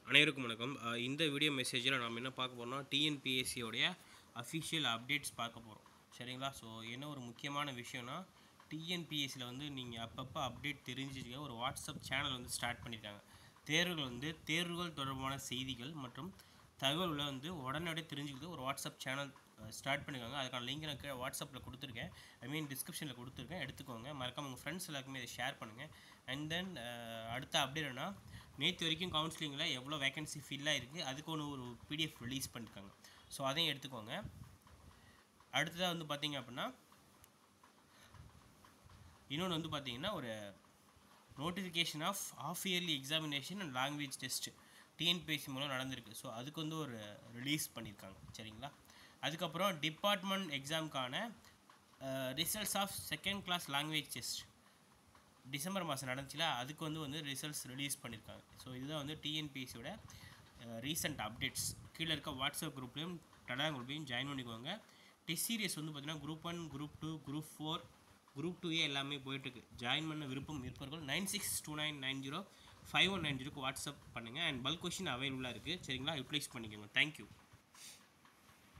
அனைவருக்கும் வணக்கம். இந்த வீடியோ மெசேஜில் நாம் என்ன பார்க்க போகிறோம்னா டிஎன்பிஎஸ்சியோடைய அஃபிஷியல் அப்டேட்ஸ் பார்க்க போகிறோம். சரிங்களா? ஸோ என்ன ஒரு முக்கியமான விஷயம்னா டிஎன்பிஎஸ்சியில் வந்து நீங்கள் அப்பப்போ அப்டேட் தெரிஞ்சுக்க ஒரு வாட்ஸ்அப் சேனல் வந்து ஸ்டார்ட் பண்ணியிருக்காங்க. தேர்வுகள் தொடர்பான செய்திகள் மற்றும் தகவல்களை வந்து உடனடியாக தெரிஞ்சுக்கிட்டு ஒரு வாட்ஸ்அப் சேனல் ஸ்டார்ட் பண்ணியிருக்காங்க. அதுக்கான லிங்க் நான் கீழே வாட்ஸ்அப்பில் கொடுத்துருக்கேன். டிஸ்கிரிப்ஷனில் கொடுத்துருக்கேன், எடுத்துக்கோங்க. மறக்காம உங்கள் ஃப்ரெண்ட்ஸ் எல்லாருக்குமே இதை ஷேர் பண்ணுங்கள். அண்ட் தென் அடுத்த அப்டேட்னா நேற்று வரைக்கும் கவுன்சிலிங்கில் எவ்வளோ வேகன்சி ஃபில்லாக இருக்குது அதுக்கு ஒரு பிடிஎஃப் ரிலீஸ் பண்ணியிருக்காங்க. ஸோ அதையும் எடுத்துக்கோங்க. அடுத்ததாக வந்து பார்த்தீங்க அப்படின்னா இன்னொன்று வந்து பார்த்தீங்கன்னா ஒரு notification of of yearly examination and language test TNPSC மூலம் நடந்திருக்கு. ஸோ அதுக்கு வந்து ஒரு ரிலீஸ் பண்ணியிருக்காங்க. சரிங்களா? அதுக்கப்புறம் டிபார்ட்மெண்ட் எக்ஸாமுக்கான results of second class language test December மாதம் நடந்துச்சுல, அதுக்கு வந்து ரிசல்ட்ஸ் ரிலீஸ் பண்ணியிருக்காங்க. ஸோ இதுதான் வந்து டிஎன்பிஎஸ்சியோட ரீசெண்ட் அப்டேட்ஸ். கீழே இருக்க வாட்ஸ்அப் குரூப்லேயும் டெலகிராம் குரூப்லேயும் ஜாயின் பண்ணிக்கோங்க. டெஸ்ட் சீரியஸ் வந்து பார்த்தீங்கன்னா group 1, group 2, group 4, group 2A எல்லாமே போயிட்டுருக்கு. ஜாயின் பண்ண விருப்பம் இருப்பவர்கள் 9629905190 வாட்ஸ்அப் பண்ணுங்கள். அண்ட் பல்க் கொஷின் அவைலபிளாக இருக்குது. சரிங்களா? யூட்டிலைஸ் பண்ணிக்கோங்க. தேங்க்யூ.